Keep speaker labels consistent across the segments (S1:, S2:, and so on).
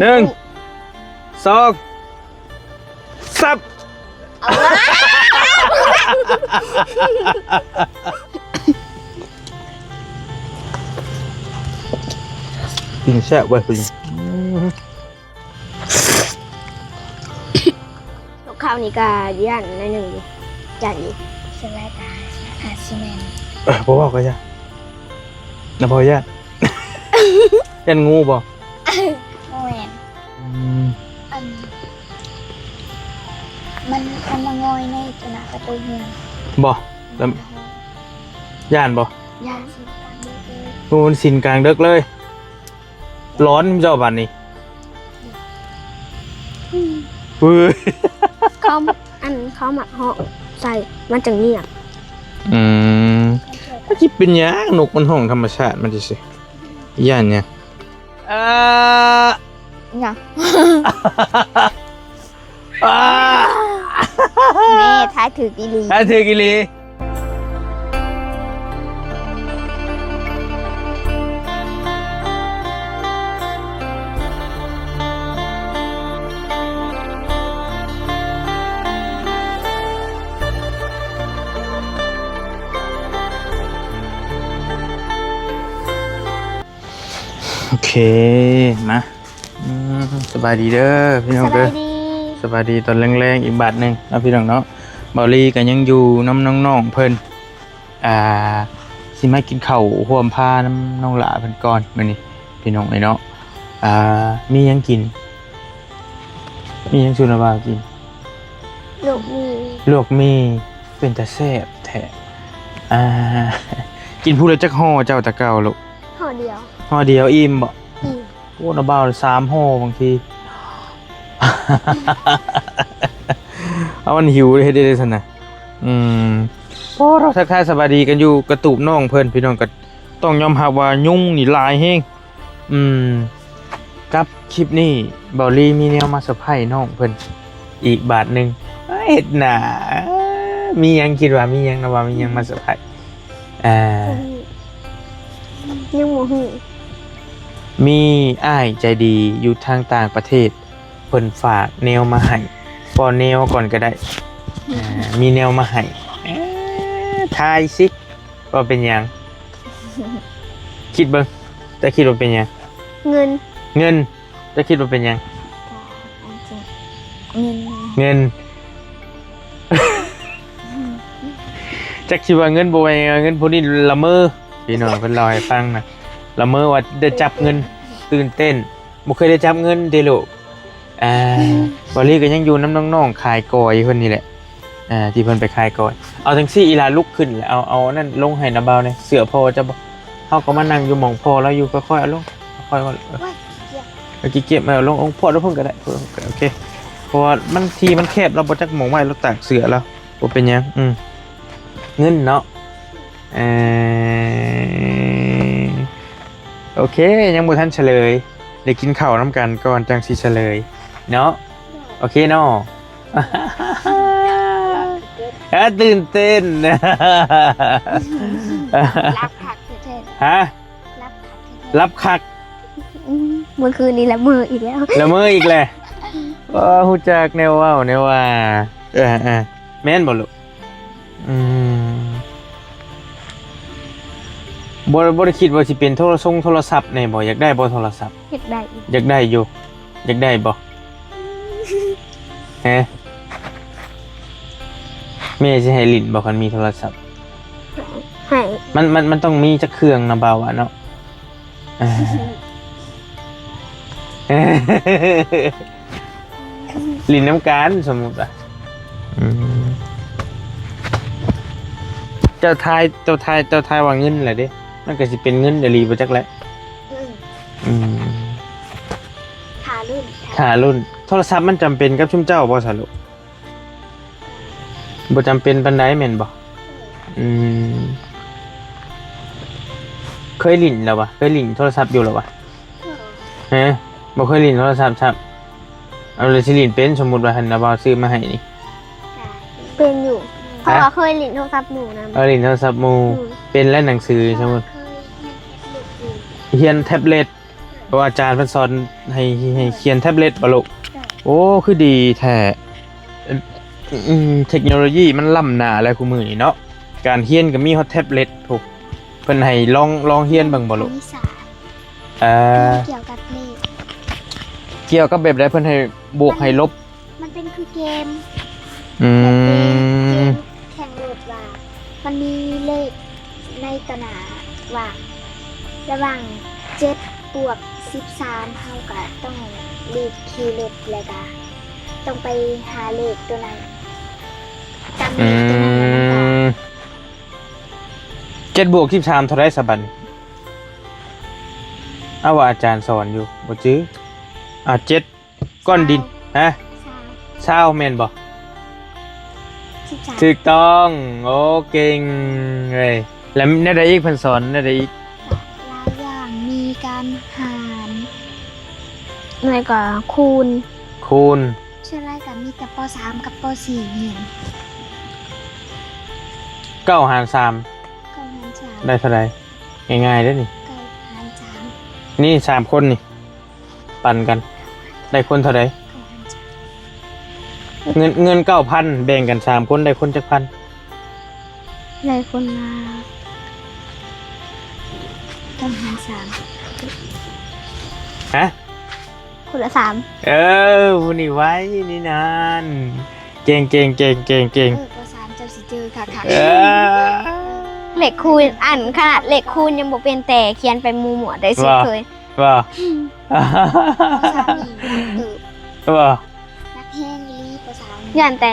S1: หนึ่งสองสับกินแซ่บเว้ยคุณ
S2: ข้าวนี่ก็ย่านในหนึ่งอยู่ย่านอยู่
S3: สไลด์ตาหาซีเมนต์
S1: พอบอกก็จะนะพอย่านย่านงูบ่
S3: โมเมนอันมันมางอยในจนะประตูเมือง
S1: บ่แล้วย่านบ่
S3: ยาสีฟันด้วย
S1: งูมันสินกลางเดึกเลย ร้อนเจ้าบันนี่เฮ้ย
S2: เขาเขาหมักเหาะใส่มันจังเงียบ
S1: ก็คิดเป็นหยังนกมันห้องธรรมชาติมันจะสิย่านเนี่ย
S3: เนี่ยแม่ท้ายถือกิลี
S1: ถ้าเธอกิลีโอเคมาสบายดีเด้อพี่น้องเด้อสบายดีตอนแรงๆอีกบาทหนึ่งนะพี่น้องเนาะเบาลี่ก็ยังอยู่น้ำน้องๆเพิ่นสิมากินข้าวห่วมผ้าน้ำน้องหลาเพิ่นก่อนมื้อนี้พี่น้องเนาะมียังกินมียังสุนบากิน
S2: ลูกมี
S1: เป็นตาแซ่บแท้กินพูดแล้วจักห่อเจ้าตะเก่าลูก
S2: ห่อเดียว
S1: ห่อเดียวอิ่มบ่
S2: อีก
S1: โอ้นะบ่าว3ห่อบางที เอามันหิวเลยเฮ็ดได้ซั่นน่ะพอเราทักทายสวัสดีกันอยู่กระตูบน้องเพิ่นพี่น้องก็ต้องยอมรับว่ายุ่งนี่หลายแฮงกับคลิปนี้เบาลี่มีแนวมาเซอร์ไพรส์น้องเพิ่นอีกบาทหนึงเฮ็ดหน้ามีหยังคิดว่ามีหยังนะว่ามีหยังมาเซอร์ไพรส์
S2: ยังโมหู
S1: มีอ้ายใจดีอยู่ทางต่างประเทศเพิ่นฝากแนวมาให้ปอแนวก่อนก็ได้มีแนวมาให้ทายสิว่าเป็นหยังคิดเบิ่งจะคิดว่าเป็นหยัง
S2: เงิน
S1: จะคิดว่าเป็นหยัง
S3: เงิน
S1: จะคิดว่าเงินบ่แม่นเงินพวกนี้ละเมอพี่น้องเพิ่นเล่าให้ฟังนะละเมอว่าได้จับเงินตื่นเต้นบ่เคยได้จับเงินเด้อลูกบอลลี่ก็ยังอยู่น้ำน้องๆขายกอยเพิ่นนี่แหละที่เพิ่นไปขายกอยเอาจังซี่อีหลาลุกขึ้นแล้วเอานั่นลงให้นาบาวเนี่ยเสือพอจะบ่เฮาก็มานั่งอยู่หม่องพอแล้วอยู่ค่อยๆเอาลงค่อยๆเอาเก็บมาเอาลงองค์พอแล้วเพิ่นก็ได้โอเคเพราะว่ามันทีมันแคบเราบ่จักหม่องไว้เราตากเสือแล้วบ่เป็นหยังเงินเนาะโอเคยังบ่ทันเฉลยเดี๋ยวกินข้าวน้ำกันก่อนจังสิเฉลยเนาะโอเคเนาะ ตื่นเต้น
S3: รับผักเทศ
S1: ฮะ
S3: รับผัก
S1: รับคัก
S2: เมื่อคืนนี้ละเมืออีกแล้ว
S1: ละเมออีกแหละฮู้จักแนวว่าแม่นบ่ลูกบ่ได้คิดว่าสิเป็นโทรศัพท์แน่บ่อยากได้บ่โทรศัพท์
S2: เฮ็ดได้
S1: อยากได้อยู่อยากได้บ่ฮะแม่สิให้ลิ้นบ่คันมีโทรศัพท์
S2: ให้
S1: มันต้องมีจักเครื่องนะบ่าวอะเนาะลิ้นน้ำการสมมุติอ่ะเจ้าทายว่าเงินแหละเด้มันก็สิเป็นเงินเดลีบ่จักแหละ
S2: ขารุ่น
S1: โทรศัพท์มันจำเป็นกับชุมเจ้าบ่สะลูกบ่จำเป็นปานใดแม่นบ่เคยลิ้นแล้ววะเคยลิ้นโทรศัพท์อยู่แล้ววะฮะบ่เคยลิ้นโทรศัพท์ครับเอาเลยสิลิ้นเป็นสมมุติว่าหั่นน่ะบ่าวซื้อมาให้นี่
S2: เป็นอยู่เพราะว่าเคยลิ้นโทรศัพท์หนูนะ
S1: เอาลิ้นโทรศัพท์หมู่เป็นและหนังสือสมมุติเรียนแท็บเล็ต เพราะว่าอาจารย์เพิ่นสอนให้เขียนแท็บเล็ตบ่ลูกโอ้คือดีแท้เทคโนโลยีมันล้ำหน้าแล้วคุมื้อนี้เนาะการเรียนก็มีฮอตแท็บเล็ตถูกเพิ่นให้ลองเรียนเบิ่งบ่ลูก
S3: คณิตศาสตร์
S1: เ
S3: เกี่ยวกับเลข
S1: เกี่ยวกับแบบใดเพิ่นให้บวกให้ลบ
S3: มันเป็นคือเกม
S1: อื
S3: แบบเก
S1: ม
S3: มแข่งรถว่ามันมีเลขในตนาว่าระหว่าง7บวก13เท่ากับต้องรีบขี่รถแล้วก็ต้องไปหาเลขตัวนั้นจำเล
S1: อื
S3: ขตัวนั้นแล้วมันก็
S1: ม7บวก13เท่าไรสะบัดนี้เอาว่าอาจารย์สอนอยู่บ่จื้อ7ก้อนดินฮะ20แม่นบ่
S3: 13
S1: ถูกต้องโอ้เก่งเลยแล้วแน่ใดอีกเพิ่นสอนแน่ใดอีก
S3: หลายอย่างมีการหาร
S2: แล้วก็คูณ
S1: คูณ
S3: เชื่อไรกับมีแต่ป .3 กับป .4 เนี่ย
S1: 9หาร3
S3: 9หาร
S1: ได้เท่าไหร่ง่ายๆเด้อนี่
S3: 3 9หาร3
S1: นี่3คนนี่ปั่นกันได้คนเท่าไหร่
S3: 9หาร3
S1: เงิน 9,000 แบ่งกัน3คนได้คนจักพัน
S2: ได้คนละ
S3: 9หาร3
S1: ฮะ
S2: คนละ3
S1: ผู้นี้ไว้นี่นานเก่ง
S3: ป .3 เจ้าสิเจอค่ะ
S1: เออ
S2: เลขคูณอ่านขนาดเลขคูณยังบ่เป็นแต่เขียนไปหมู่หมวดได้สิ
S1: ว่า
S2: เคย
S1: ว่า
S3: ป .3 นี่นักเติบ
S1: ว่า
S3: นักแห้งอีหลีป .3
S2: ย่านแต่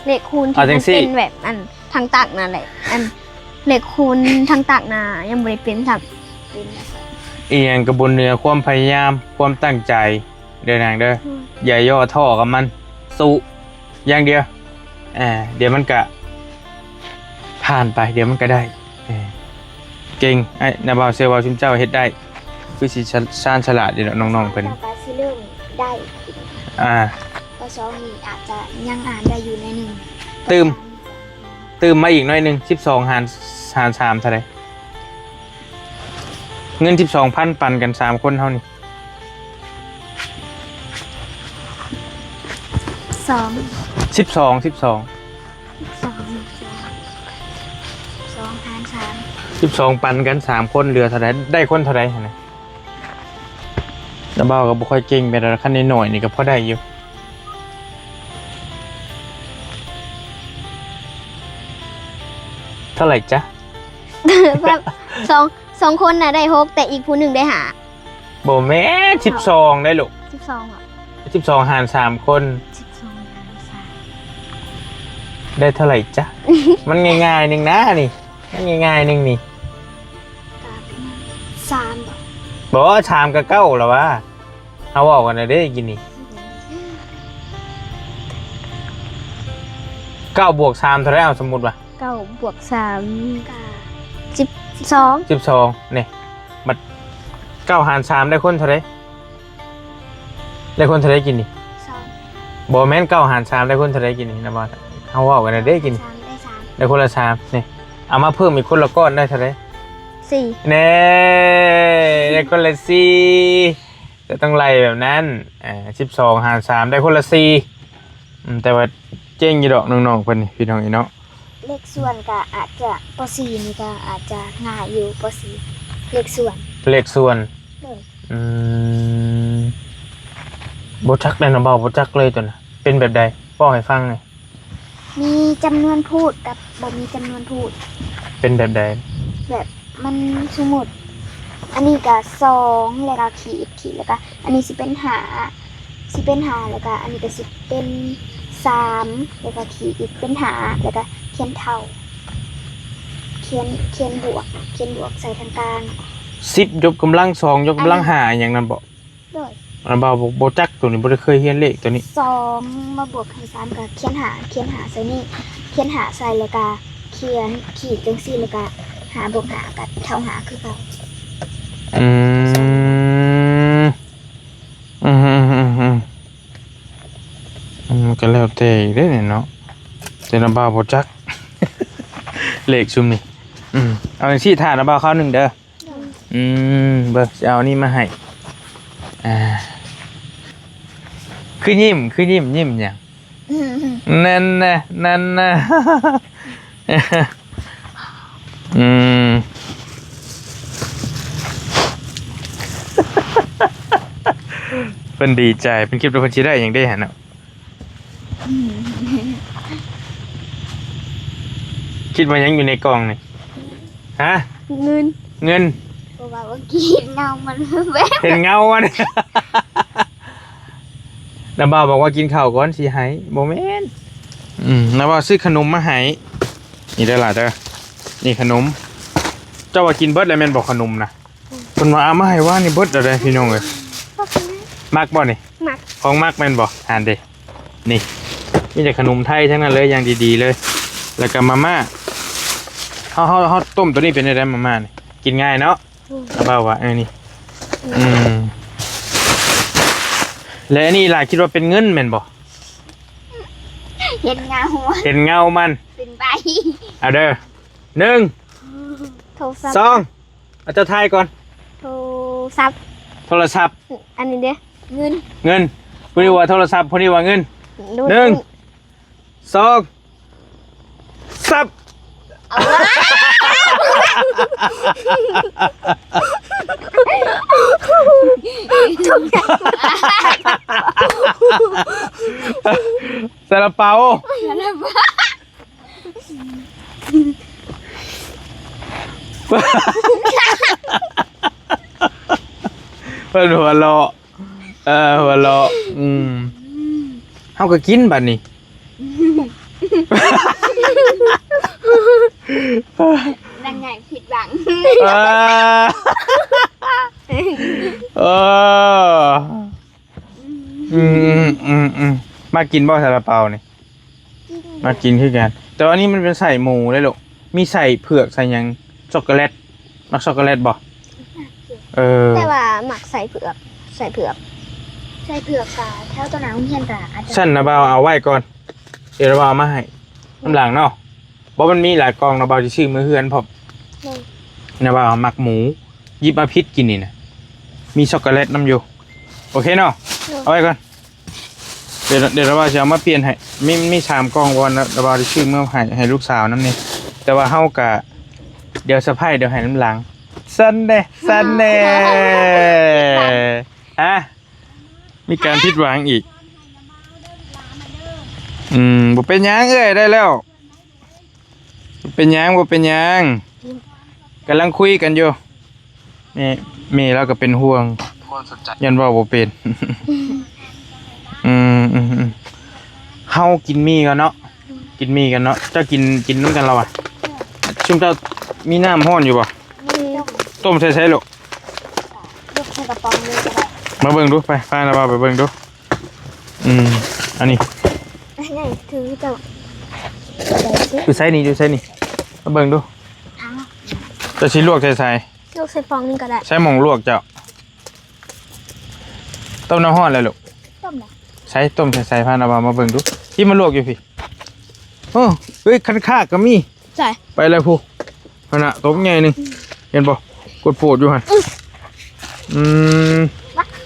S2: เลขคูณที่
S1: เอาจั
S2: มั
S1: ง
S2: น
S1: สิ
S2: เป็นแบบอันทางตักนั่นแหละอันเลขคูณทางตักน่ะยังบ่ได้เป็นสับ
S3: เป็นนะคะ
S1: อีหยังกระบวนเหนือความพยายามความตั้งใจเด้อนางเด้ออย่าย่อท้อกับมันสู้อย่างเดียวเดี๋ยวมันก็ผ่านไปเดี๋ยวมันก็ได้เก่งไอ้นาบ่าวเซลว่าชุมเจ้าเฮ็ดได้คือสิชาญฉลาดเด้อน้องๆเพิ่น
S3: ต่อไปสิเริ่มได้อีก ป .2 นี่อาจจะยังอ่านได้อยู่ในหนึ่ง
S1: ตื่มมาอีกหน่อยหนึง12หาร3เท่าไหร่เงิน 12,000 ปันกัน3คนเท่านี้
S3: 2
S1: 12
S3: 2 หาร3
S1: 12ปันกัน3คนเหลือเท่าไหร่ได้คนเท่าไหร่หั่นน่ะแล้วเบ้าก็บ่ค่อยเก่งไปแล้วคันน้อยๆนี่ก็พอได้อยู่เท่าไหร่จ๊ะ
S2: สองคนน่ะได้6แต่อีกผู้หนึงได้
S1: บ่แม่12ได้ลูก
S2: 5 12อ่ะ
S1: 12หาร3คน
S3: 12 หาร
S1: ได้เท่าไหร่จ๊ะ มันง่ายๆนึงนะนี่มันง่ายๆนึงนี่
S3: 3
S1: บ่ชามกับเก้าแล้ววะเฮาเว้ากันได้กินนี่9บวก3เท่าไหร่เอาสมมุติว่า
S2: 9บวก3
S3: 9
S2: 12
S1: 12นี่บัด9หาร3ได้คนเท่าไหร่ได้คนเท่าไหร่กินนี่
S3: 2
S1: บ่แม่น9หาร3ได้คนเท่าไหร่กินนี่นะบ่เฮาเว้ากันได้กิน
S3: 3 ได้ 3
S1: ได้คนละ3นี่เอามาเพิ่มอีกคนละก้อนได้เท่าไหร่
S2: 4
S1: เน่ได้คนละ4แต่ต้องไล่แบบนั้น12หาร3ได้คนละ4แต่ว่าเจ๋งอยู่ดอกน้องๆเพิ่นนี่พี่น้องอีเนาะ
S3: เลขส่วนก็อาจจะป .4 นี่ก็อาจจะง่ายอยู่ป .4 เลขส่วน
S1: เลขส่วน
S3: เลย
S1: บ่จักเลยนะเบาบ่จักเลยตัวน่ะเป็นแบบใดบอกให้ฟังหน่อย
S3: มีจำนวนพูดกับบ่มีจำนวนพูด
S1: เป็นแบบใด
S3: แบบมันสมมุติอันนี้ก็2แล้วก็ขีดแล้วก็อันนี้สิเป็น5แล้วก็อันนี้ก็สิเป็น3แล้วก็ขีดอีกเป็น5แล้วก็เขียนเท่าเขียนบวกใส่ทางกลาง
S1: 10ยกกำลัง2ยกกำลัง5อหย่างนั้นบ่
S3: ด้วย
S1: อันเบาบ่จักตัวนี้บ่ได้เคยเรียนเลขตัวนี้
S3: 2มาบวกกับ3ก็เขียน5ใส่นี่เขียน5ใส่แล้วก็เขียนขีดจังซี่แล้วก็5บวก5ก็เท่า5คือเก่า
S1: อืมก็แล้วแต่อีกเด้เนี่ยเนาะแต่น้ำเบาบ่จัก เลขซุมนี่เอาจังซี่ถ่านน้ำเบาข้าวหนึงเด้อเบิ่งสิเอานี่มาให้ คือยิ้มอย่าง นั่นนะอืมเป็นดีใจเป็นคลิปตัวคนชี้ได้อย่างได้เห็นเนาะคิดว่ายังอยู่ในกล่องนี่ฮะ
S2: เงิน
S3: เพราะว่ากินเงามันแวบ
S1: เห็นเงาอ่ะเนี่ยน้าบ่าวบอกว่ากินข้าวก่อนสิให้โมเมนต์น้าบ่าวซื้อขนมมาให้นี่ได้อล่ะเด้อนี่ขนม เจ้าว่ากินเบิดแล้วแม่นบอกขนมนะคนมาเอามาให้ว่านี่เบิดอะไรพี่น้องเอ้ยมักบ่นี่
S2: มัก
S1: ของมักแม่นบ่อ่านดินี่มีแต่ขนมไทยทั้งนั้นเลยอย่างดีๆเลย แล้วก็มาม่าเฮาต้มตัวนี้เป็นได้มาม่านี่กินง่ายเนาะน้าบ่าวว่านี่และอันนี้ล่ะคิดว่าเป็นเงินแม่นบ่
S3: เห็นเงา
S1: เห็นเงามัน
S3: เป็นใบ
S1: เอาเด้อ1
S2: โทรศัพท์
S1: 2เอาเจ้าทายก่อน
S2: โทรศัพท์
S1: โทรศัพท์
S2: อันนี้เด้เงิน
S1: เงินพอดีว่าโทรศัพท์พอดีว่าเงิน
S2: ดู
S1: 1 2ซับซาลาเปาเป็นหัวเราะหัวเราะเฮาก็กินบัดนี้
S3: นางไงผิดหวัง
S1: มากินบ่ซาลาเปานี่มากินคือกันแต่ว่าอันนี้มันเป็นใส่หมูเลยลูกมีใส่เผือกใส่หยังช็อกโกแลตมักช็อกโกแลตบ่
S2: แต่ว่าหมักใส่เผือก
S3: ใส่เผือกกะเท่าตัวหนังเฮียนกะอาจจะ
S1: ฉันนะบ่าวเอาไว้ก่อนเดี๋ยวเราเอามาให้น้ำหลังเนาะเพราะมันมีหลายกองนะบ่าวจะชื่อมือเฮือนพบนะบ่าวหมักหมูยิบมาพิษกินนี่นะมีช็อกโกแลตน้ำอยู่โอเคเนาะเอาไว้ก่อนเดี๋ยวเราบ่าวจะเอามาเปลี่ยนให้มี3กองก่อนนะเราบ่าวจะชื่อเมื่อให้ลูกสาวน้ำนี่แต่ว่าเฮากะเดี๋ยวสะพายเดี๋ยวให้น้ำหลังซันเน่ฮะมีการผิดหวังอีกบ่เป็นหยังเอ้ยได้แล้วบ่เป็นหยังกำลังคุยกันอยู่แม่เราก็เป็นห่วงยันว่าบ่เป็น เฮากินมีกันเนาะเจ้ากินน้ำกันเราอ่ะชุมเจ้ามีน้ำห้อนอยู่บ่ต้มใส่ๆลูก
S3: ยกใส่กระป๋องเลยก็ได้
S1: มาเบิ่งดูไปนะบ่าวไปเบิ่งดูอันนี้
S2: ไงถือเจ้า
S1: ดูใส่นี่มาเบิ่งดูจะสิลวกใส่
S2: ลูกใส่ฟองนึงก็ได้
S1: ใช้หม่องลวกเจ้าต้มน้ำห้อนเลยลูก
S3: ต้มเหรอ
S1: ใช้ต้มใส่พานาบามาเบิ่งดูที่มันลวกอยู่พี่โอ้เฮ้ยคันคากก็มี
S2: ใช่
S1: ไปเลยผู้ขณะตบใหญ่นึงเห็นบ่กดโปดอยู่หั่น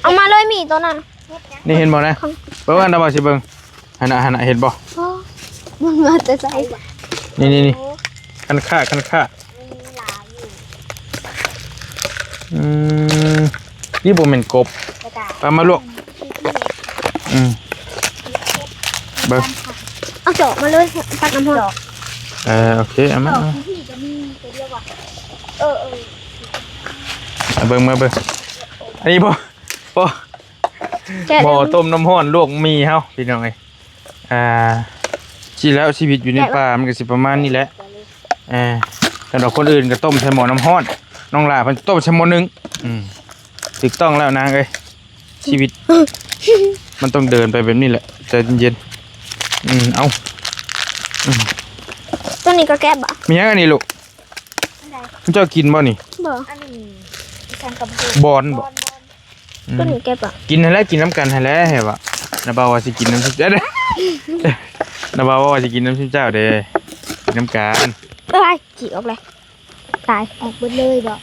S2: เอามาเลยมีตัวนั้น
S1: นี่เห็นบ่นะเบิ่งอันนาบาสิเบิ่งหั่นน่ะเห็นบ่
S2: มันมาแต่ใส่
S1: นี่คันคาก
S3: มีหลายอยู่
S1: นี่บ่แม่นกบ
S3: แล้วก็
S1: ปลามาลวกเบิ่ง
S2: เอาเจาะมาเลยตักน้ำพอ
S1: โอเคเอามา
S3: พี่จะมีตัวเดียวว่ะ
S1: เบิ่งมาเบิ่งอันนี้บ่
S2: แกะ
S1: บ่ต้มน้ำร้อนลวกมีเฮาพี่น้องเอ้ยชีแล้วชีวิตอยู่ในป่ามันก็สิประมาณนี้แหละสำหรับคนอื่นก็ต้มใส่หม้อน้ำร้อนน้องหลาเพิ่นต้มใส่หม้อนึงถูกต้องแล้วนางเอ้ยชีวิต มันต้องเดินไปแบบนี้แหละใจเย็นๆเอา
S2: ตัวนี้ก็แก้บอ่ะ
S1: มีหยังอันนี้ลูกเจ้ากินบ่นี่
S2: บ่
S3: อันนี้แซงกับบ
S1: อนบ่
S2: ตัวนี้แก้บอ่ะ
S1: กินให้แล้วกินน้ำกันให้แล้วเห็นบ่นาบ่าวว่าสิกินน้ำซุปเด้อนาบ่าวว่าสิกินน้ำซุปเจ้าเด้กินน้ำกัน
S2: จีออกเลยตาย
S3: ออกหมดเลยบ่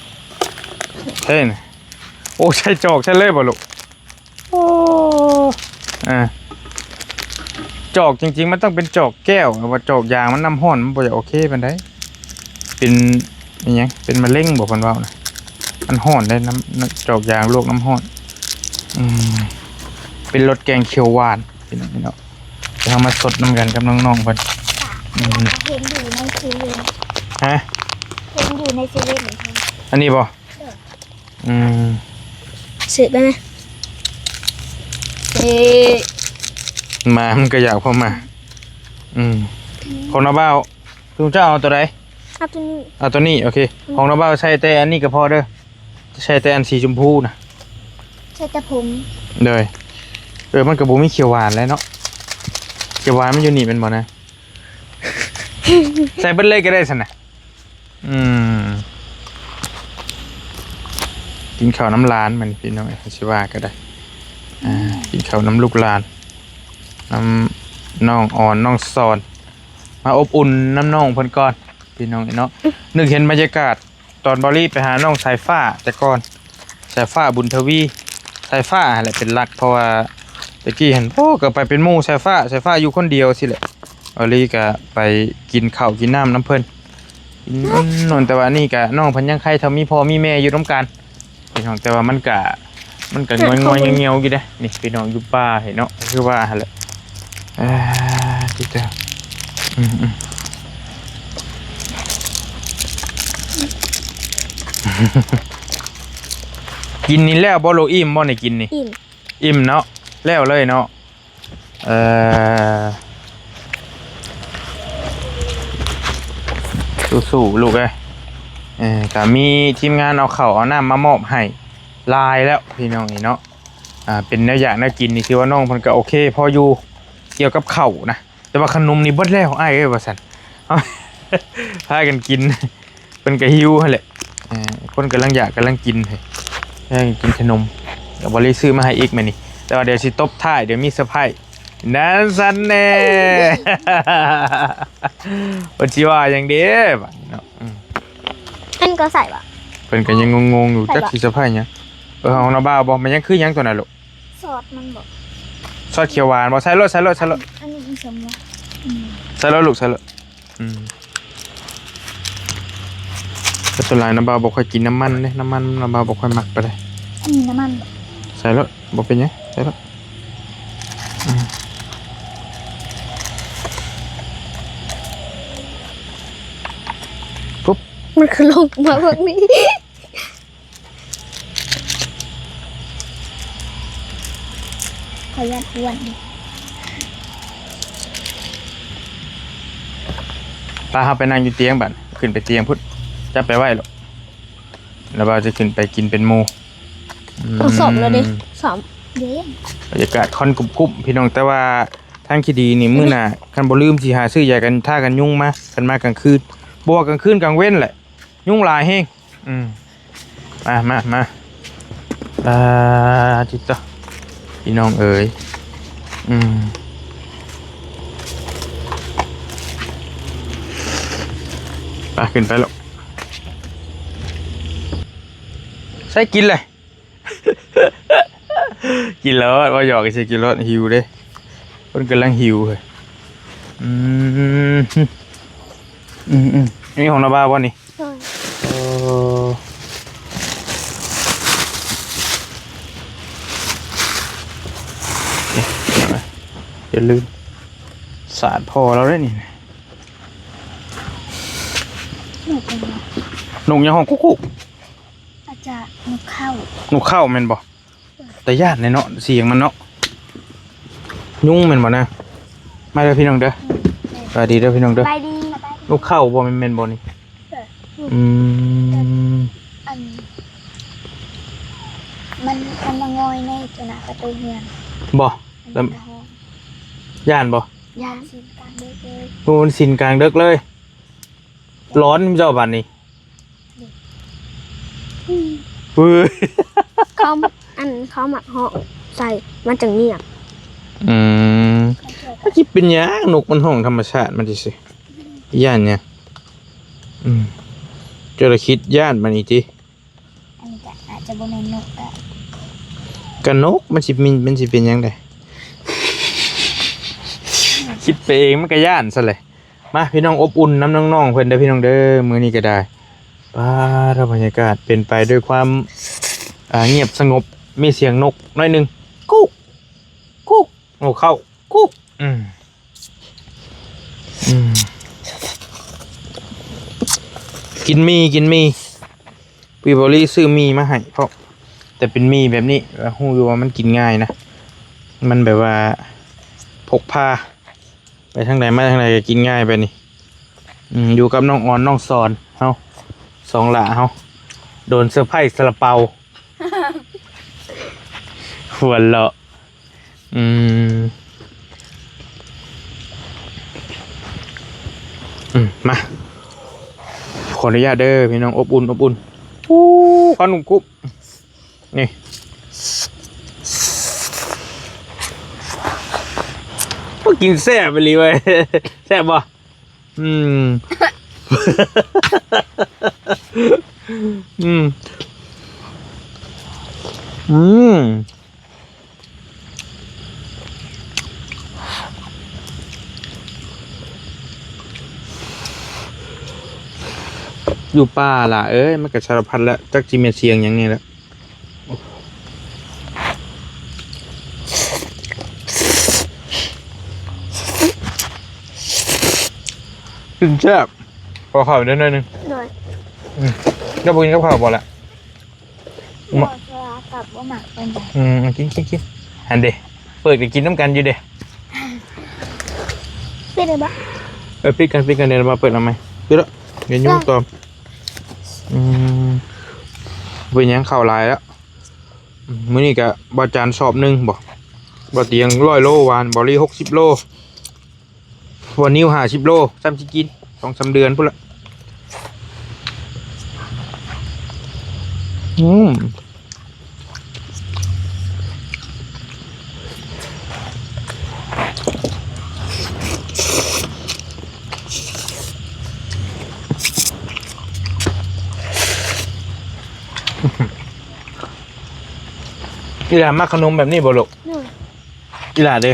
S1: ใช่น่ะโอ้ใช่จอกใช่เลยบ่ลูกโอ้ จอกจริงๆมันต้องเป็นจอกแก้วแต่ว่าจอกยางมันน้ำห้อนมันบ่จะโอเคปานใดเป็นอหยังเป็นมะเร็งบ่เพิ่นว่านะมันห้อนได้น้ำจอกยางลวกน้ำห้อนเป็นรสแกงเขียวหวานพี่น้องเนาะจะเอามาสดน้ำกันกับน้องๆเพิ่น
S3: เห็นอยู่ในเซเว่น
S1: ฮะ
S3: เห็นอยู่ในเซเว่นเหมือนกัน
S1: อันนี้บ่ม
S2: ซื้อได้ไหม
S1: มามันก็อยากเข้ามาของน้าบ่าวลุงเจ้าเอาตัวใด
S2: เอาตัวนี้
S1: เอาตัวนี้โอเคของน้าบ่าวใช้แต่อันนี้ก็พอเด้อใช้แต่อันสีชมพูนะ
S3: ใช่แต่ผม
S1: เลยมันกับบุมีเขียวหวานแล้วเนาะเขียวหวานมันอยู่นี่เป็นบ่นะ ใส่เบิ้ลเลยก็ได้สินะกินข้าวน้ำลานมันพี่น้องชิว่าก็ได้กินข้าวน้ำลูกลานน้ำน้องอ่อนน้องซอนมาอบอุ่นน้ำน้องเพิ่นก่อนพี่น้องเนาะนึกเห็นบรรยากาศตอนบอลลี่ไปหาน้องสายฟ้าแต่ก่อนสายฟ้าบุญทวีสายฟ้าแหละเป็นหลักเพราะว่าตะกี้เห็นโอ้ก็ไปเป็นหมู่สายฟ้าอยู่คนเดียวสิแหละบอลลี่ก็ไปกินข้าวกินน้ำน้ำเพิ่นนนแต่ว่านี่ก็น้องเพิ่นยังใครทำมีพ่อมีแม่อยู่ร่วมกันพี่น้องแต่ว่ามันก็งอยๆเงียวๆอยู่เด้นี่พี่น้องอยู่ป่าเห็นเนาะคือว่าหั่นแหละที่เด้อกินนี่แล้วบ่โลอิ่มบ่ได้กินนี่อิ่มเนาะแล้วเลยเนาะสู้ๆลูกเอ้ยก็มีทีมงานเอาข้าวเอาน้ำมามอบให้ลายแล้วพี่น้องนี่เนาะเป็นแนวอย่างน่ากินนี่คือว่าน้องเพิ่นก็โอเคพออยู่เกี่ยวกับข้าวนะแต่ว่าขนมนี่เบิดแล้วของอ้ายเอ้ยว่าซั่นพากันกินเพิ่นก็หิวหั่นแหละคนกำลังอยากกำลังกินให้กินขนมเดี๋ยวบ่ได้ซื้อมาให้อีกมื้อนี้แต่ว่าเดี๋ยวสิตบท้ายเดี๋ยวมีเซอร์ไพรส์นั่นซั่นแน่ บ่สิว่าหยังเด้บัดนี้เนาะ
S2: อันก็ใส่ปะ
S1: เพิ่นก็ยังงงๆอยู่จักสิเซอร์ไพรส์หยังเอาน้าบ่าวบ่มันยังคือหยังตัวน่ะลูก
S3: ซอสมันบอก
S1: ซอสเขียวหวานบ่ใส่รส
S3: อันนี้ผสมแล้ว
S1: ใส่รสลูกใส่รสแต่ตัวลายน้าบ่าวบ่ค่อยกินน้ำมันเด้น้ำมันน้าบ่าวบ่ค่อยมักปานใด
S3: อันนี้น้ำมัน
S1: ใส่รสบ่เป็นหยังใส่รสปุ๊บ
S2: มันคือลงมาพวกนี้
S3: ขอยัดอ้วนดิ
S1: ตาเฮาไปนั่งอยู่เตียงบัดขึ้นไปเตียงพุ่นจับไปไว้หรอกแล้วบ่าวจะขึ้นไปกินเป็นหมู่
S2: สอบแล้วดิสอบ
S3: เด้ง
S1: บรรยากาศค่อนกุ่มๆพี่น้องแต่ว่าทางที่ดีนี่มื้อหน้าคันบ่ลืมสิหาซื้อยากันท่ากันยุงมากันมากลางคืนบ่ว่ากลางคืนกลางเว้นแหละยุงหลายแฮงมาจิตตะพี่น้องเอ๋ยไปขึ้นไปแล้วใส่กินเลย กินแล้วว่าหยอกไอ้เชกินแล้วหิวเด้คนกำลังหิวเลยนี่ของนาบ้าป่ะนี่อย่าลืมสาดพอแล้วได้นี่หนุ่งยังห้องกุ๊ก
S3: อาจจะนุกเข้า
S1: หนุ่งเข้าแม่นบ่แต่ญาติในเนาะเสียงมันเนาะยุ่งแม่นบ่นะมาเด้อพี่น้องเด้อสวัสดีเด้อพี่น้องเด้อ
S3: ไปดี
S1: ลูกเข้าบ่แม่นบ่นี่
S3: มันมางอยในตัวหน้าประตูเฮือน
S1: บ่แล้วย่านบ่
S3: ยาสินกลางเด็กเลย
S1: โอ้มันสินกลางดึกเลยร้อนเจ้าบัดนี้เฮ้ย
S2: เขาหมักเหาะใส่มันจังเงียบ
S1: ถ้าคิดเป็นหยังนกมันห้องธรรมชาติมันสิย่านเนี่ยเจ้าละคิดย่านมันอีกที
S3: อันนี้ก็อาจจะบ่แม่นนกก็
S1: กันนกมันสิเป็นหยังไง คิดไปเองมันก็ย่านซะเลยมาพี่น้องอบอุ่นน้ำน้องๆเพิ่นเด้อพี่น้องเด้อมื้อนี้ก็ได้ว้าบรรยากาศเป็นไปด้วยความเงียบสงบมีเสียงนกหน่อยหนึงกุ๊กกุ๊กโอ้เข้ากุ๊กกินมีปีบอรี่ซื้อมีมาให้เพราะแต่เป็นมีแบบนี้ฮู้อยู่ว่ามันกินง่ายนะมันแบบว่าพกพาไปทางไหนมาทางไหนก็กินง่ายไปนี่อยู่กับน้องออนน้องซอนเฮาสองหล่าเฮาโดนเซอร์ไพรส์ซาลาเปา หัวเราะมาขออนุญาตเด้อพี่น้องอบอุ่นขนมกุ๊บนี่พวกกินแซ่บไปเลยเว้ย แซ่บป่ะอยู่ป่าล่ะเอ้ยมันก็สารพัดแล้วจักจิเมเชียงอย่างนี้แล้วกินแซ่บพอข้าวได้หน่อยนึงก็บุญกับข้าวบ่ละ
S3: บ่สลากับบ่หมักเป็นได
S1: กินอันเดเปิดกินน้ำกันอยู่เด้
S3: เป็นได้บ่
S1: ปิดกันเดี๋ยวมาเปิดทำไมปิดแล้วเดี๋ยวยุ่งต่อเป็นยังข่าวลายแล้วมื้อนี้ก็บาจานสอบหนึ่งบ่เตียง100 โลวานบอรี่60 โลวันนิ้ว50 โลซ้ำสิกิน2-3 เดือนพุ่นละอีหลามักขนมแบบนี้บ่ลูกอีหลาเด้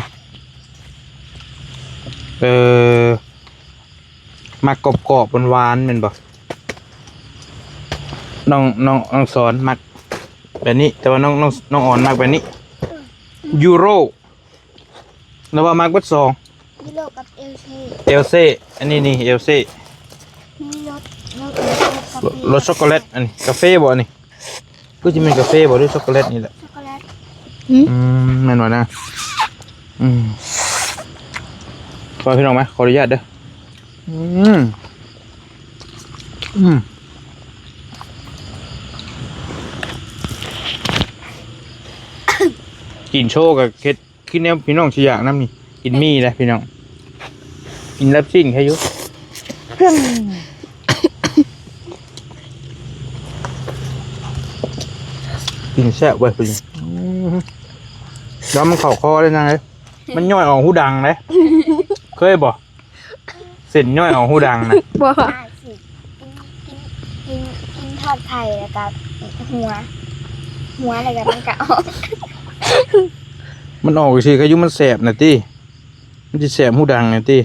S1: มักกรอบๆหวานๆแม่นบ่น้องสอนมักแบบนี้แต่ว่าน้องอ่อนมักแบบนี้ยูโรแล้วว่ามักเบิด2
S3: ยูโรกับเอลเซ่
S1: อันนี้นี่เอลเซ่
S3: มี
S1: รสช็อกโกแลตอันนี้กาแฟบ่อันนี้ก็จะเป็นกาแฟบ่ด้วยช็อกโกแลตนี่แหละ
S3: ช็อกโกแลต
S1: แม่นบ่นะพอพี่น้องไหมขออนุญาตเด้อกินโชว์กับเค็ดขึ้นแนวพี่น้องชิอยากน้ำนี่กินมี่เลยพี่น้องกินรับซิ่งแค่ยุกินแซ่บเว้ยพี่แล้วมันเข่าคอเลยนะเลยมันย่อยออกหูดังเลยเคยบ่เส้นย่อยออกหูดังนะ
S2: บ่
S3: สิกินทอดไข่แล้วก็หัวอะไรกันมันก็ออก
S1: มันออกสิขยุมันแสบนะตี้มันจะแสบหูดังนะตี้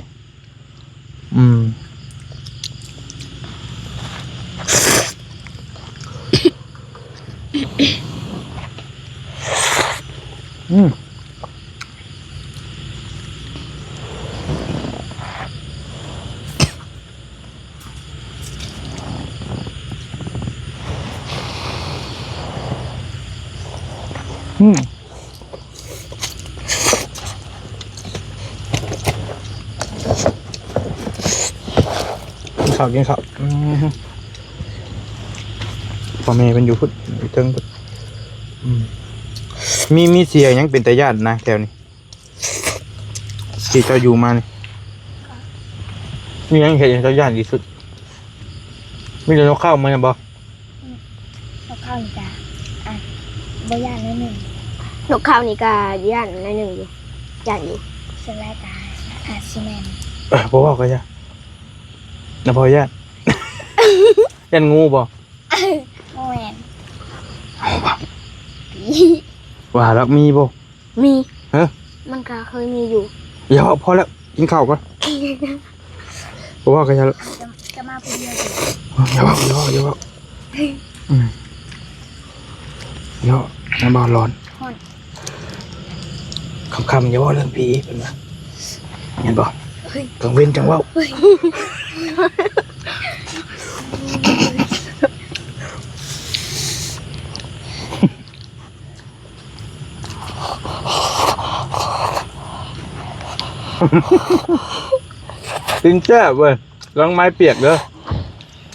S1: กินข้าวพ่อแม่เป็นอยู่พุทธอยู่เทิงพุทธมีเสียยังเป็นตาญาตินะแถวนี้ที่เจ้าอยู่มานี่มียังเห็นตาญาติที่สุดมีแต่นกข้าวมั้ยบ่
S3: นกข้าวนี่จ้ะบ่ย่านนิดนึง
S2: นกเขานี่ก็ย่านในหนึ่งอยู่ย่านอยู่
S3: ส่วนแรกซีเมนต์
S1: เพราะว่าก็จะนะพอญาติ ยันงูบ่
S3: โมแมน
S1: ว่าแล้วมีบ่
S2: มี
S1: ฮะ
S2: มันก็เคยมีอยู่
S1: อย่าพอแล้ว
S4: กินข้าวก่อนบ่ว่ากันจะ
S3: จะมาคนเดียว
S4: อย่าว่าอย่าว่าเนาะน้ำบอลร้อนคำอย่าว่าเรื่องผีเป็นมาเห็นบ่กังเว้นจังว่าจริงแจ้เว้ยลองไม้เปียกเด้อ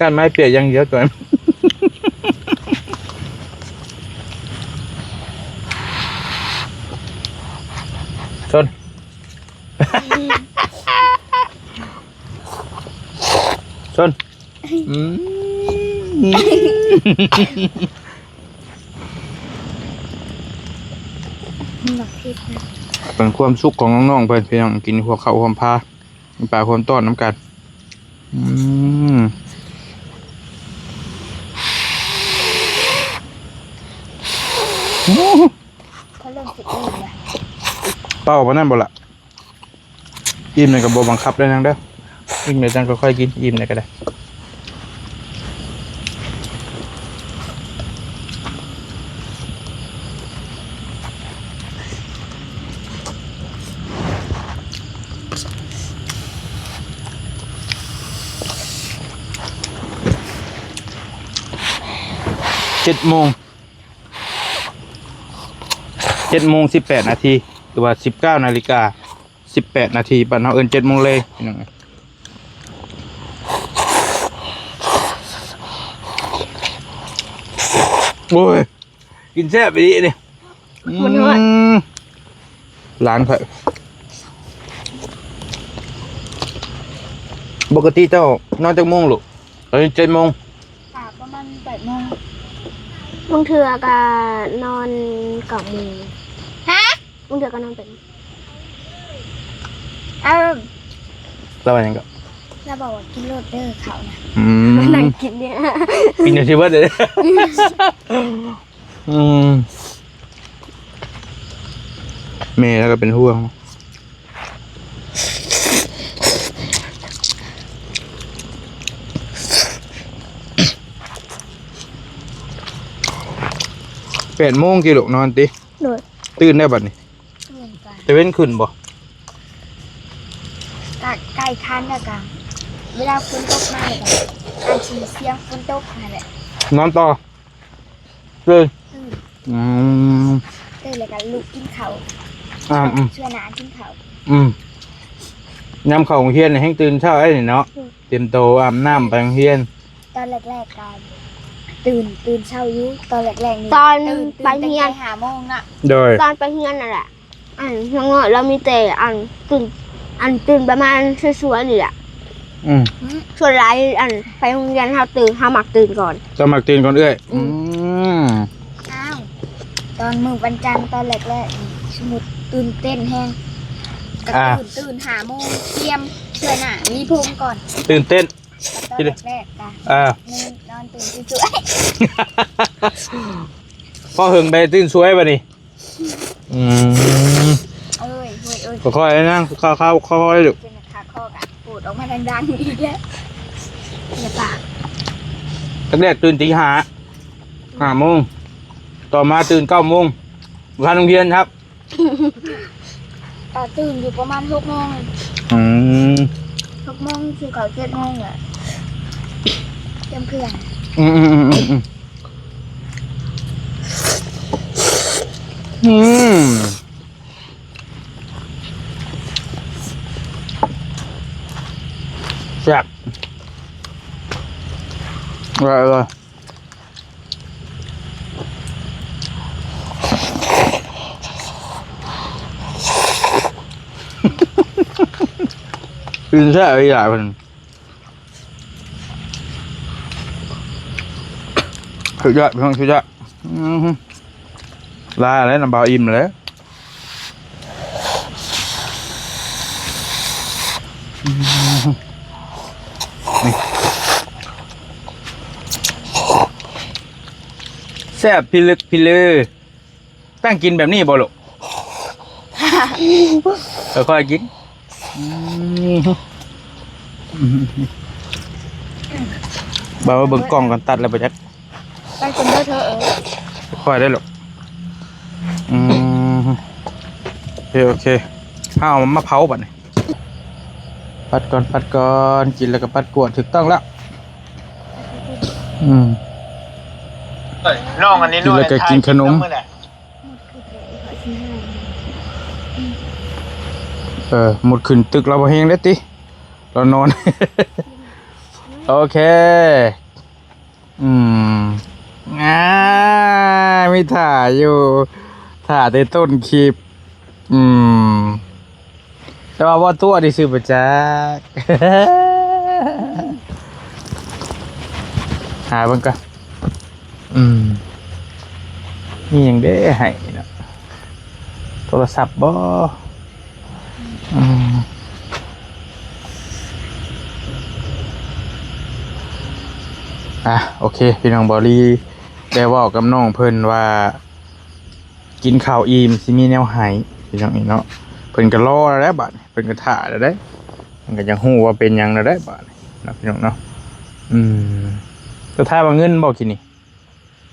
S4: การไม้เปียกยังเยอะเกินชนชนเป็นความสุขของน้องๆเพื่อนเพียงกินหัวเข่าความพาปลาความต้อนน้ำกัน
S3: เขาเริ่มสิอิ่มแล้ว
S4: เป้าปะนั่นบ่ละอิ่มในกับโบบังคับได้นังเด้ออิ่มในจังก็ค่อยกินอิ่มในก็ได้7:18 นาทีหรือว่า19:18 นาทีบ้านเราเอิ้น7 โมงเลยพี่น้องโอ้ยกินแซ่บไปดิเนี่ยร้านเผยปกติเจ้านอนจากโมงลูกตอนนี้7 โมง
S3: ประมาณ8 โมง
S2: บางเทื่อก็นอน9 โมงฮะบางเทื่อก็นอนเป็น
S4: แล้ววันยังก็
S3: เราบอกว่ากินโรดเดอร์เขานะ
S2: นั่งกินเนี่ย
S4: กินอย่างที่ว่าเด้เมย์แล้วก็เป็นห่วง8 โมงกี่ลูกนอนติ
S2: โดย
S4: ตื่นได้บัดนี้
S3: เหมือนกัน
S4: จะเว้นขึ้นบ่
S3: ใกล้คันแล้วกันเวลาฝนตกมาเลยกันการฉีเสียงฝนตกมาแหละ
S4: นอนต่อตื่น
S3: ตื่นเลยกันลุกกินเขาช่วยหนากินเขา
S4: ยำข้าวของเฮียนให้ตื่นเช้าไอ้นี่เนาะเตรียมโตอาบน้ำไปโรงเรียน
S3: ตอนแรกๆกันตื่นเช้ายุตอนแรกๆนี่
S2: ตอน
S3: ไป
S2: ไปเฮียน
S3: 5 โมงน่ะ
S4: โดย
S2: ตอนไปเฮียนนั่นแหละน้องเรามีแต่ตื่นประมาณสวยๆนี่แหละส่วนหลายไปโรงเรียนเฮาหมักตื่นก่อน
S4: จะมักตื่นก่อนเอ้ย
S3: อ้าวตอนมื้อวันจันทร์ตอนแรกๆสมุดตื่นเต้นแฮงก็ตื่น5 โมงเตรียมช่วยหน้ามีภูมิก่อน
S4: ตื่นเต้น
S3: ตอนแรกๆกันนอนตื่นสวย
S4: พอหึงไปตื่นสวยป่ะนี่
S3: เอ้ย
S4: ค่อยๆนั่งค่อยๆดู
S3: เป็นขาข้อกันปูดออกมาดังๆอีกแล้วอย่าปาก
S4: แรกตื่นตี 5 โมงต่อมาตื่น 9 โมงไปโรงเรียนครับ
S3: ตื่นอยู่ประมาณ6 โมง6 โมงคือเขา7 โมงแหละเตรียมเครื่อง
S4: แซ่บอะไรกินแซ่บอีหลายคนสุดยอดพี่น้องสุดยอดลาแล้วน้ำเบาอิ่มเลยแซ่บพิลึกพิลือตั้งกินแบบนี้บ่ลูกค่อยๆกิน บ่าวว่าเบิ่งกล้องก่อนตัดแล้วบ่จัก
S2: ไปคนเด้อเธอ
S4: ค่อยได้หรอกโอเคเอามาเผาบัดนี้ปัดก่อนกินแล้วก็ปัดกวดถูกต้องแล้ว
S1: น้องอันนี้
S4: กินแล้วก็กินขนมหมดขึ้นตึกเราบ่เฮงได้ติเรานอน โอเคมีถ่ายอยู่ถ่ายในต้นคลิปแต่ว่าตัวที่ซื้อประจัก หาเบิ่งก่อนนี่ยังได้ให้นะโทรศัพท์บ่โอเคพี่น้องบอลี่ได้ว่ากับน้องเพิ่นว่ากินข้าวอิ่มสิมีแนวให้พี่น้องนี่เนาะเพิ่นก็รอแล้วบัดเพิ่นก็ท่าแล้วได้มันก็ยังฮู้ว่าเป็นหยังแล้วได้บัดนะพี่น้องเนาะก็ท่าว่าเงินบ่กินนี่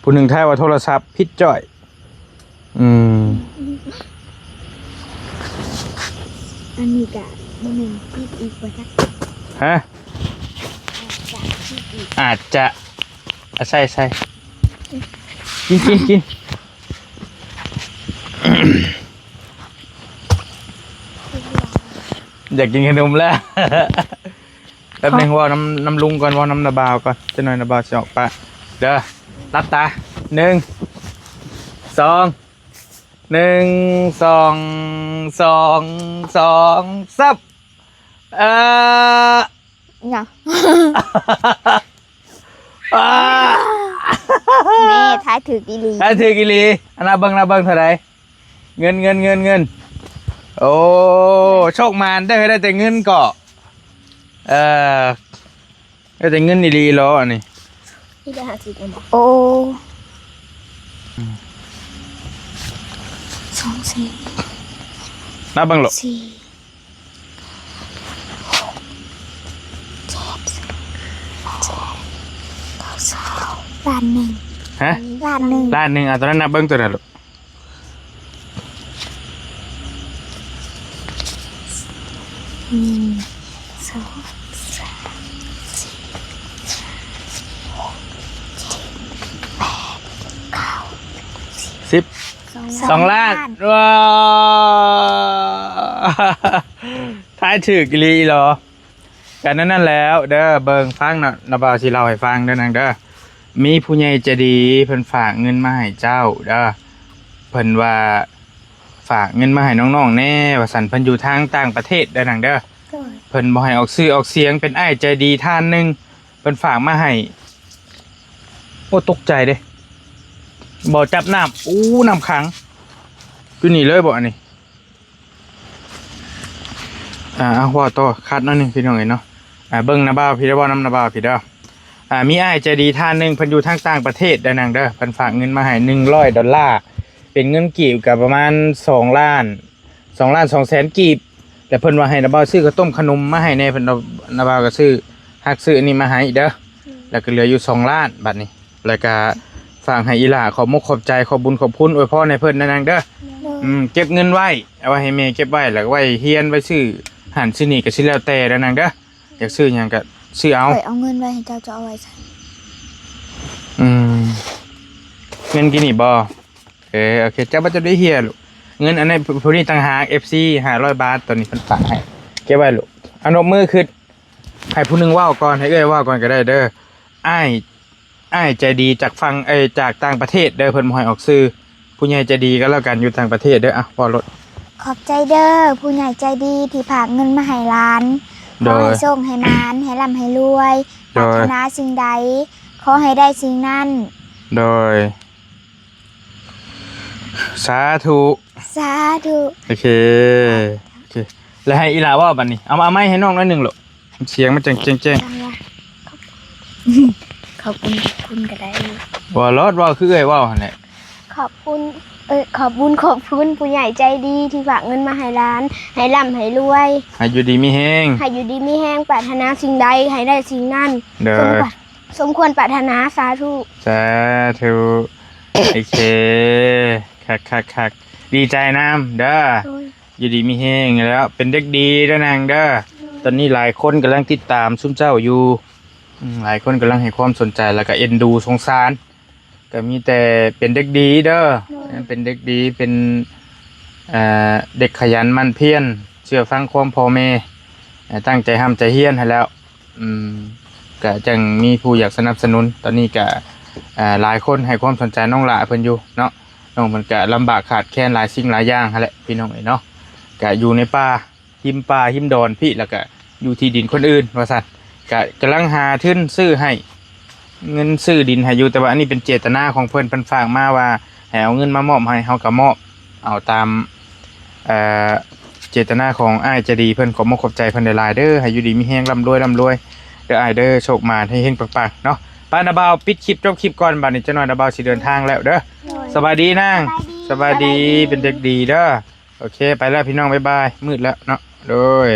S4: ผู้หนึงท่าว่าโทรศัพท์ผิดจ้อย
S3: อันนี้กะบ่แม่นคิดอีกบ่จัก
S4: ฮะอาจจะใช่กิน อยากกินขนมแล้ว แป๊บนึงว่าน้ำลุงก่อนว่าน้ำนาบาวก่อนจะหน่อยนาบาวจะออกปะเด้อรับตา1 2 1 2 2 3
S2: หยัง แม่ท้ายถืออีหลี
S4: ถ้าถือกิลีอันนาเบิ้งเท่าไหร่เงินโอ้โชคมานได้แต่เงินเกาะได้แต่เงินดีๆล้ออันนี้
S2: ที่จะหาสิกันบ่
S3: โอ้2 4
S4: นับเบิ้งหรอ
S3: 4 ล้านหนึ่ง
S4: ฮะ
S3: ล้านหนึ่ง
S4: ล้านหนึ่งตอนนั้นนับเบิ้งตัวไหนลูก 2 ล้านว้าท้ายถือกิลีเหรอกันนั่นแล้วเด้อเบิ่งฟังนะนาบาวสิเล่าให้ฟังเด้อนางเด้อมีผู้ใหญ่ใจดีเพิ่นฝากเงินมาให้เจ้าเด้อเพิ่นว่าฝากเงินมาให้น้องๆแน่ว่าสันเพิ่นอยู่ทางต่างประเทศเด้อนางเด้อเพิ่นบ่ให้ออกชื่อออกเสียงเป็นอ้ายใจดีท่านหนึงเพิ่นฝากมาให้โอ้ตกใจเด้บ่จับน้ำน้ำขังคือนี่เลยบ่อันนี้ว่าต่อคัดนั่นนึงพี่น้องเนาะเบิ่งนาบ่าวพี่ได้บ่น้ำนาบ่าวพี่เด้อมีอ้ายใจดีท่านหนึงเพิ่นอยู่ทางต่างประเทศเด้อนางเด้อเพิ่นฝากเงินมาให้$100เป็นเงินกีบก็ประมาณ2 ล้าน2 แสนกีบแต่เพิ่นว่าให้นาบ่าวซื้อข้าวต้มขนมมาให้แน่เพิ่นนาบ่าวก็ซื้อฮักซื้ออันนี้มาให้เด้อแล้วก็เหลืออยู่2 ล้านบัดนี้แล้วก็ฝากให้อีหล่าขอบมุกขอบใจขอบบุญขอบคุณอวยพรให้เพิ่นนางเด้อเก็บเงินไว้เอาไว้ให้แม่เก็บไว้แล้วก็ไว้เฮียนไว้ซื้อหันซื้อนี่ก็สิแล้วแต่นางเด้ออยากซื้อหยังก็ซื้อเอา
S3: เอาเงินไว้ให้เจ้าจะเอาไว้ใส่
S4: เงินกินนี่บ่โอเคเจ้าบ่จะได้เฮียลูกเงินอันนี้ผู้นี้ต่างหาก FC 500 บาทตอนนี้เพิ่นฝากให้เก็บไว้ลูกเอานบมือขึ้นให้ผู้นึงเว้าก่อนให้เอ้ยเว้าก่อนก็ได้เด้ออ้ายใจดีจากฟังจากต่างประเทศเด้อเพิ่นบ่ให้ออกชื่อผู้ใหญ่ใจดีก็แล้วกันอยู่ต่างประเทศเด้อว่ารถ
S3: ขอบใจเด้อผู้ใหญ่ใจดีที่ฝากเงินมาให้ร้านขอให้ส่งให้มานให้ร่ำให้รวยปรารถนาสิ่งใดขอให้ได้สิ่งนั้น
S4: โดยสาธุโอเคแล้วให้อีหลาว่าบัดนี้เอามาไม้ให้น้องหน่อยนึงลูกเสียงมันแจ้ง
S3: ขอบคุณก็ได้
S4: ว่ารถว่าคือเอ้ยว่าหั่นแหละ
S2: ขอบคุณ ขอบคุณผู้ใหญ่ใจดีที่ฝากเงินมาให้ร้านให้ร่ำให้รวย
S4: ให้อยู่ดีมีแฮง
S2: ให้อยู่ดีมีแห้งปรารถนาสิ่งใดให้ได้สิ่งนั้น
S4: เด้อ
S2: สมควรปรารถนาสาธุ
S4: สาธุโอเคคักดีใจน้ำเด้ออยู่ดีมีแฮงแล้วเป็นเด็กดีเด้อนางเด้อตอนนี้หลายคนกำลังติดตามซุ่มเจ้าอยู่หลายคนกำลังให้ความสนใจแล้วก็เอ็นดูสงสารก็มีแต่เป็นเด็กดีเด้อเป็นเด็กดีเป็นเด็กขยันหมั่นเพียรเชื่อฟังความพ่อแม่ตั้งใจทำใจเฮียนให้แล้วก็จังมีผู้อยากสนับสนุนตอนนี้ก็หลายคนให้ความสนใจน้องหลาเพิ่นอยู่เนาะน้องมันก็ลำบากขาดแคลนหลายสิ่งหลายอย่างหั่นแหละพี่น้องเนาะก็อยู่ในป่าหิมดอนพี่แล้วก็อยู่ที่ดินคนอื่นว่าซั่นก็กำลังหาทุนซื้อให้เงินซื้อดินให้อยู่แต่ว่าอันนี้เป็นเจตนาของเพิ่นฝากมาว่าให้เอาเงินมามอบให้เฮาก็มอบเอาตามเจตนาของอ้ายจะดีเพิ่นขอมอบขอบใจเพิ่นหลายๆเด้อให้อยู่ดีมีแฮงร่ำรวยเด้ออ้ายเด้อโชคมาให้เฮงปังๆเนาะป้านาบ่าวปิดคลิปจบคลิปก่อนบัดนี้จะหน่อยนาบ่าวสิเดินทางแล้วเด้อสบายดีนางสบายดีเป็นเด็กดีเด้อโอเคไปแล้วพี่น้องบ๊ายบายมืดแล้วเนาะโดย